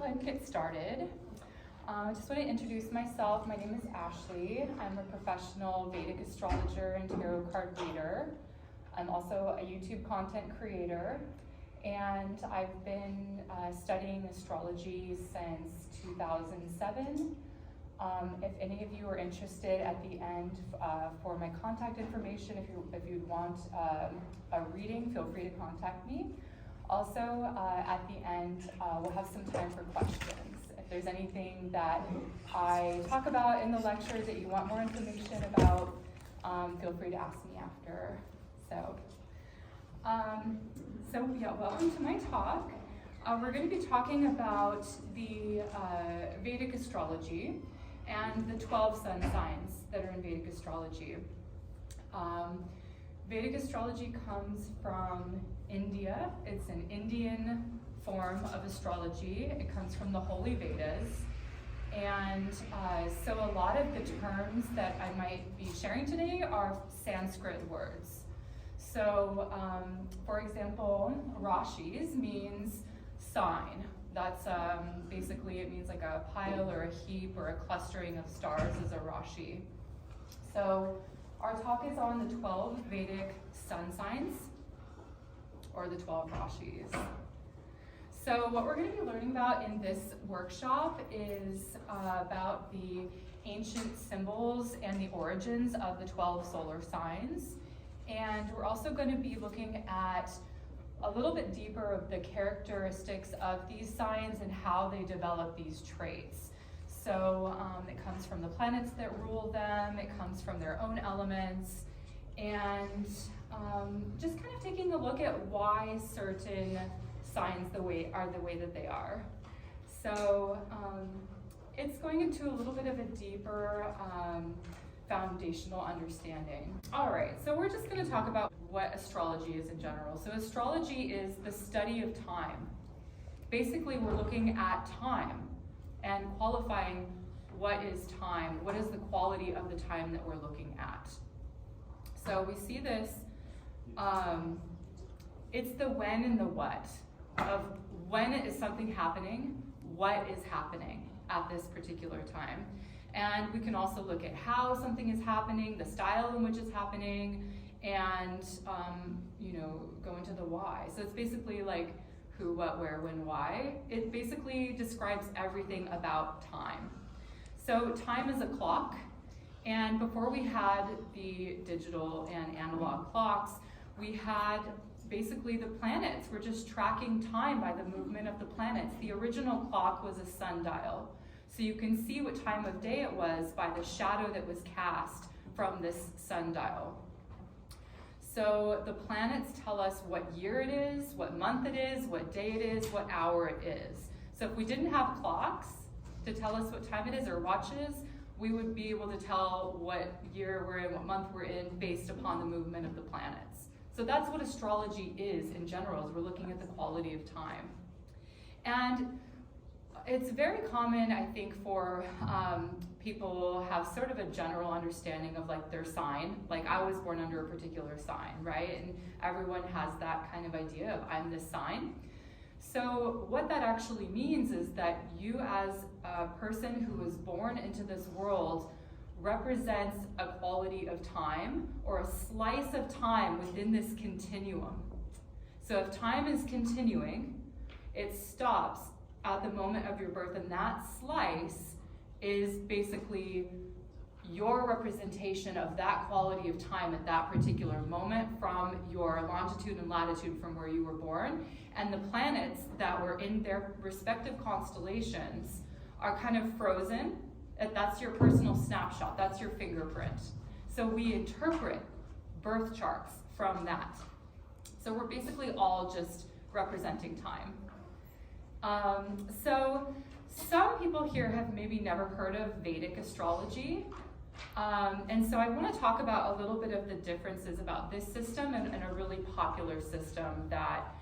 go ahead and get started. I just want to introduce myself. My name is Ashley. I'm a professional Vedic astrologer and tarot card reader. I'm also a YouTube content creator, and I've been studying astrology since 2007. If any of you are interested at the end for my contact information, if you'd want a reading, feel free to contact me. Also, at the end, we'll have some time for questions. If there's anything that I talk about in the lecture that you want more information about, feel free to ask me after. Welcome to my talk. We're going to be talking about the Vedic astrology and the 12 sun signs that are in Vedic astrology. Vedic astrology comes from India. It's an Indian form of astrology. It comes from the Holy Vedas. And so a lot of the terms that I might be sharing today are Sanskrit words. So, for example, Rashis means sign. That's basically, it means like a pile or a heap or a clustering of stars is a Rashi. So our talk is on the 12 Vedic sun signs, or the 12 Rashis. So what we're going to be learning about in this workshop is about the ancient symbols and the origins of the 12 solar signs. And we're also going to be looking at a little bit deeper of the characteristics of these signs and how they develop these traits. So it comes from the planets that rule them, it comes from their own elements, and just kind of taking a look at why certain signs are the way that they are. So it's going into a little bit of a deeper foundational understanding. All right, so we're just going to talk about what astrology is in general. So astrology is the study of time. Basically, we're looking at time and qualifying what is time, what is the quality of the time that we're looking at. So we see this, it's the when and the what, of when is something happening, what is happening at this particular time. And we can also look at how something is happening, the style in which it's happening, and go into the why. So it's basically like who, what, where, when, why. It basically describes everything about time. So time is a clock, and before we had the digital and analog clocks, we had basically the planets. We're just tracking time by the movement of the planets. The original clock was a sundial. So you can see what time of day it was by the shadow that was cast from this sundial. So the planets tell us what year it is, what month it is, what day it is, what hour it is. So if we didn't have clocks to tell us what time it is or watches, we would be able to tell what year we're in, what month we're in, based upon the movement of the planets. So that's what astrology is in general, is we're looking at the quality of time. And it's very common, I think, for people have sort of a general understanding of like their sign. Like I was born under a particular sign, right? And everyone has that kind of idea of I'm this sign. So what that actually means is that you as a person who was born into this world represents a quality of time or a slice of time within this continuum. So if time is continuing, it stops at the moment of your birth, and that slice is basically your representation of that quality of time at that particular moment from your longitude and latitude from where you were born. And the planets that were in their respective constellations are kind of frozen. That's your personal snapshot, that's your fingerprint. So we interpret birth charts from that. So we're basically all just representing time. So some people here have maybe never heard of Vedic astrology. And so I want to talk about a little bit of the differences about this system and a really popular system that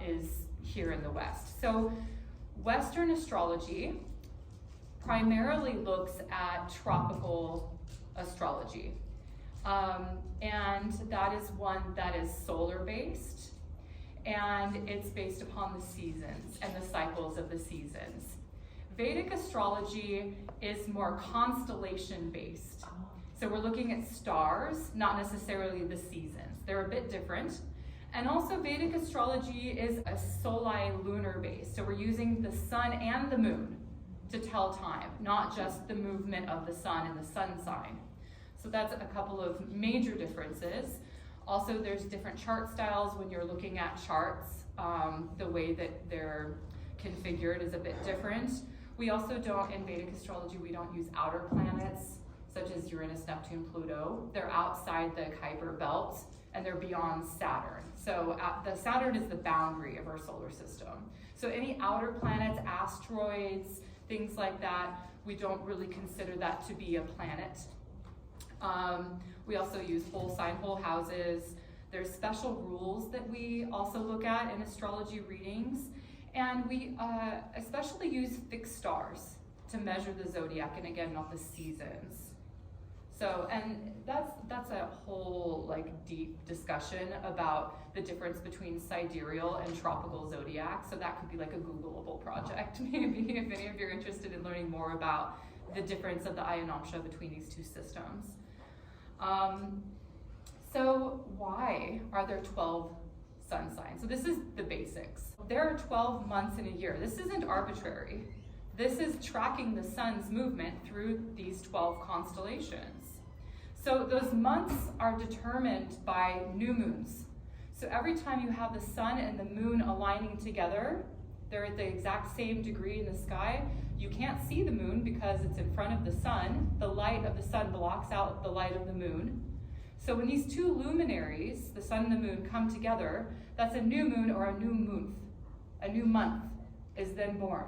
is here in the West. So Western astrology primarily looks at tropical astrology. And that is one that is solar based. and it's based upon the seasons and the cycles of the seasons. Vedic astrology is more constellation based. So we're looking at stars, not necessarily the seasons. They're a bit different. And also Vedic astrology is a soli lunar based. So we're using the sun and the moon to tell time, not just the movement of the sun and the sun sign. So that's a couple of major differences. Also, there's different chart styles when you're looking at charts. The way that they're configured is a bit different. We also don't, in Vedic astrology, we don't use outer planets, such as Uranus, Neptune, Pluto. They're outside the Kuiper belt, and they're beyond Saturn. So the Saturn is the boundary of our solar system. So any outer planets, asteroids, things like that, we don't really consider that to be a planet. We also use whole sign, whole houses. There's special rules that we also look at in astrology readings. And we especially use fixed stars to measure the zodiac, and again, not the seasons. So, and that's a whole like deep discussion about the difference between sidereal and tropical zodiac. So that could be like a Googleable project, maybe, if any of you are interested in learning more about the difference of the Ayanamsha between these two systems. So why are there 12 sun signs? So this is the basics. There are 12 months in a year. This isn't arbitrary. This is tracking the sun's movement through these 12 constellations. So those months are determined by new moons. So every time you have the sun and the moon aligning together, they're at the exact same degree in the sky. You can't see the moon because it's in front of the sun. The light of the sun blocks out the light of the moon. So when these two luminaries, the sun and the moon, come together, that's a new moon or a new month. A new month is then born.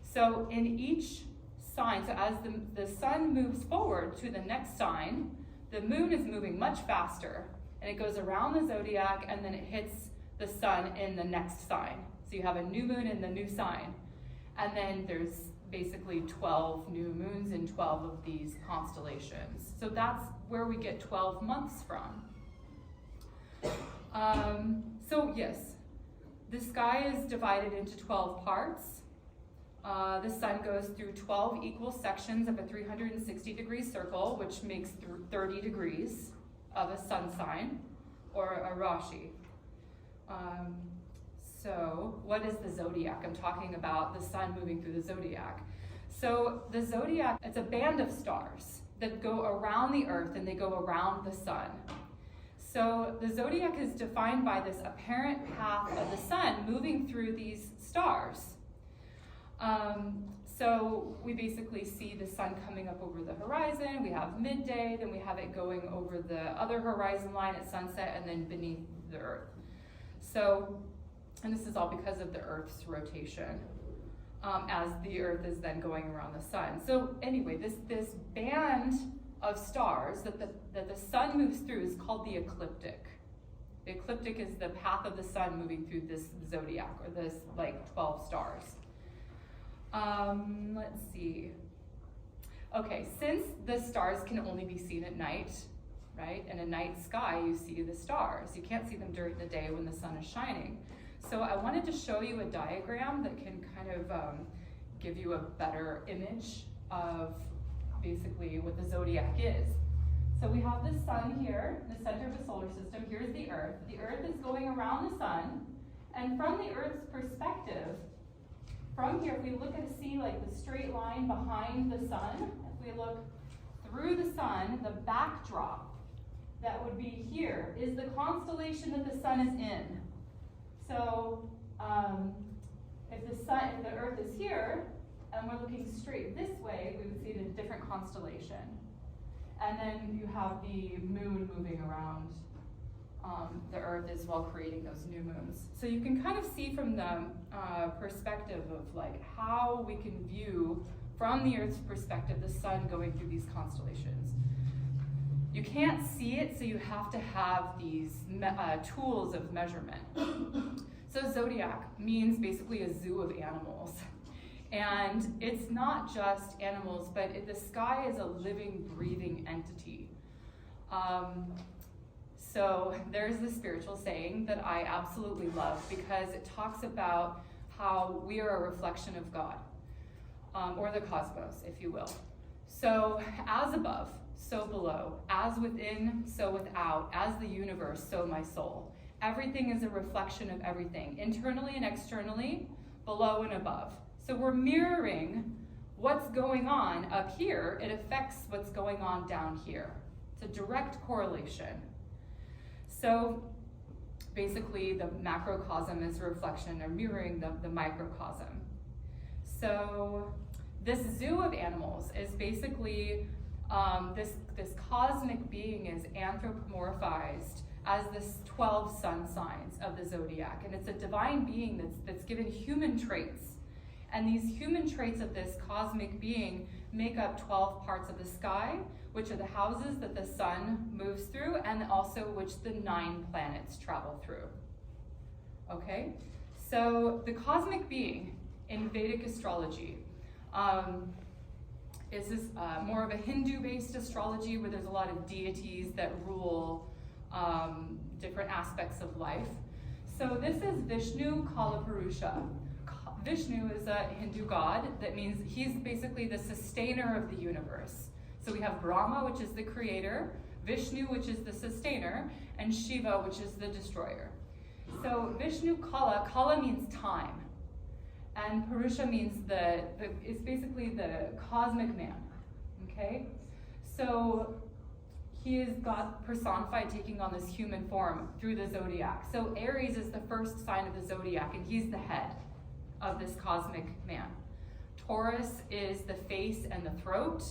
So in each sign, so as the sun moves forward to the next sign, the moon is moving much faster, and it goes around the zodiac, and then it hits the sun in the next sign. So you have a new moon in the new sign. And then there's basically 12 new moons in 12 of these constellations. So that's where we get 12 months from. So yes, the sky is divided into 12 parts. The sun goes through 12 equal sections of a 360-degree circle, which makes 30 degrees of a sun sign, or a Rashi. So what is the zodiac? I'm talking about the sun moving through the zodiac. So the zodiac, it's a band of stars that go around the earth and they go around the sun. So the zodiac is defined by this apparent path of the sun moving through these stars. So we basically see the sun coming up over the horizon, we have midday, then we have it going over the other horizon line at sunset, and then beneath the earth. So, and this is all because of the earth's rotation, as the earth is then going around the sun. So anyway, this band of stars that the sun moves through is called the ecliptic. The ecliptic is the path of the sun moving through this zodiac, or this like 12 stars. Let's see. Okay, since the stars can only be seen at night, right? In a night sky, you see the stars. You can't see them during the day when the sun is shining. So I wanted to show you a diagram that can kind of give you a better image of basically what the zodiac is. So we have the sun here, the center of the solar system. Here's the earth. The earth is going around the sun, and from the earth's perspective, from here, if we look at see like the straight line behind the sun, if we look through the sun, the backdrop that would be here is the constellation that the sun is in. So if the earth is here and we're looking straight this way, we would see a different constellation. And then you have the moon moving around the earth as well, creating those new moons. So you can kind of see from the perspective of like how we can view from the earth's perspective the sun going through these constellations. You can't see it, so you have to have these tools of measurement. So zodiac means basically a zoo of animals. And it's not just animals, but the sky is a living, breathing entity. So there's this spiritual saying that I absolutely love because it talks about how we are a reflection of God, or the cosmos, if you will. So as above, so below, as within, so without, as the universe, so my soul. Everything is a reflection of everything, internally and externally, below and above. So we're mirroring what's going on up here. It affects what's going on down here. It's a direct correlation. So basically the macrocosm is a reflection or mirroring the microcosm. So this zoo of animals is basically, this cosmic being is anthropomorphized as this 12 sun signs of the zodiac. And it's a divine being that's given human traits. And these human traits of this cosmic being make up 12 parts of the sky, which are the houses that the sun moves through, and also which the 9 planets travel through. Okay? So the cosmic being in Vedic astrology is this more of a Hindu-based astrology where there's a lot of deities that rule different aspects of life. So this is Vishnu Kalapurusha. Vishnu is a Hindu god. That means he's basically the sustainer of the universe. So we have Brahma, which is the creator, Vishnu, which is the sustainer, and Shiva, which is the destroyer. So Vishnu Kala means time. And Purusha means it's basically the cosmic man, okay? So he is God personified, taking on this human form through the zodiac. So Aries is the first sign of the zodiac, and he's the head of this cosmic man. Taurus is the face and the throat.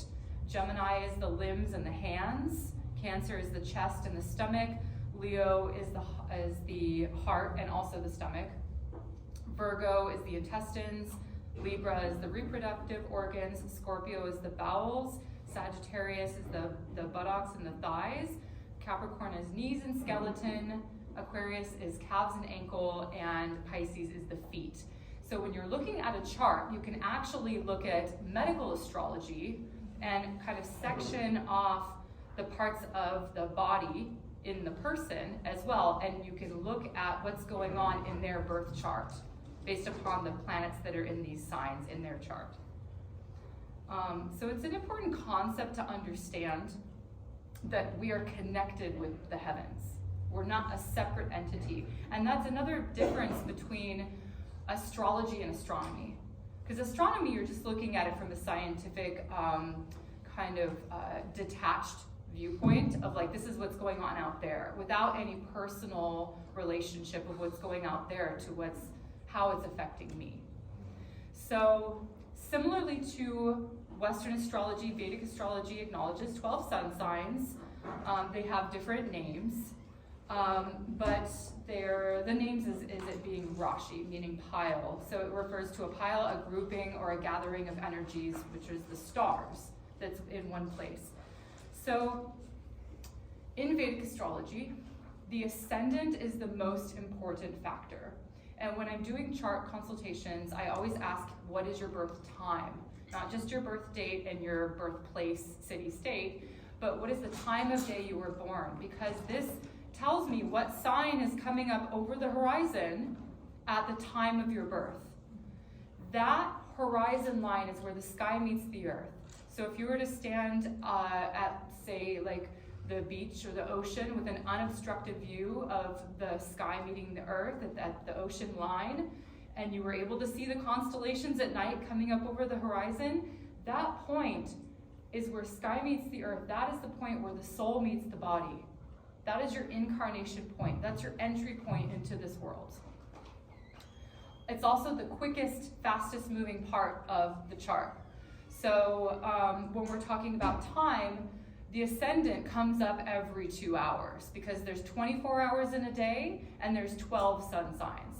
Gemini is the limbs and the hands. Cancer is the chest and the stomach. Leo is the heart and also the stomach. Virgo is the intestines. Libra is the reproductive organs. Scorpio is the bowels. Sagittarius is the buttocks and the thighs. Capricorn is knees and skeleton. Aquarius is calves and ankle. And Pisces is the feet. So when you're looking at a chart, you can actually look at medical astrology and kind of section off the parts of the body in the person as well, and you can look at what's going on in their birth chart based upon the planets that are in these signs in their chart. So it's an important concept to understand that we are connected with the heavens. We're not a separate entity. And that's another difference between astrology and astronomy. Because astronomy, you're just looking at it from a scientific detached viewpoint of like, this is what's going on out there, without any personal relationship of what's going out there to how it's affecting me. So similarly to Western astrology, Vedic astrology acknowledges 12 sun signs. They have different names, but the names is it being Rashi, meaning pile. So it refers to a pile, a grouping, or a gathering of energies, which is the stars that's in one place. So in Vedic astrology, the ascendant is the most important factor. And when I'm doing chart consultations, I always ask, what is your birth time? Not just your birth date and your birthplace, city, state, but what is the time of day you were born? Because this tells me what sign is coming up over the horizon at the time of your birth. That horizon line is where the sky meets the earth. So if you were to stand at, say, like the beach or the ocean with an unobstructed view of the sky meeting the earth at the ocean line, and you were able to see the constellations at night coming up over the horizon, that point is where sky meets the earth. That is the point where the soul meets the body. That is your incarnation point. That's your entry point into this world. It's also the quickest, fastest moving part of the chart. So when we're talking about time, the ascendant comes up every 2 hours because there's 24 hours in a day and there's 12 sun signs.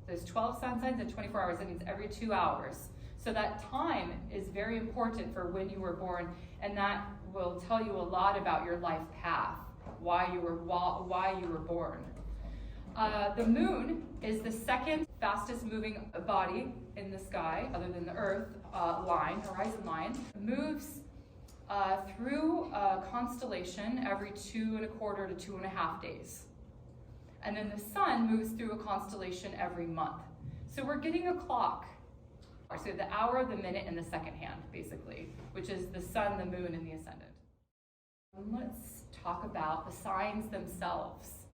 There's 12 sun signs and 24 hours. That means every 2 hours. So that time is very important for when you were born, and that will tell you a lot about your life path, why you were born. The moon is the second fastest moving body in the sky, other than the Earth horizon line. Moves through a constellation every 2¼ to 2½ days. And then the sun moves through a constellation every month. So we're getting a clock. So the hour, the minute, and the second hand, basically, which is the sun, the moon, and the ascendant. Let's talk about the signs themselves.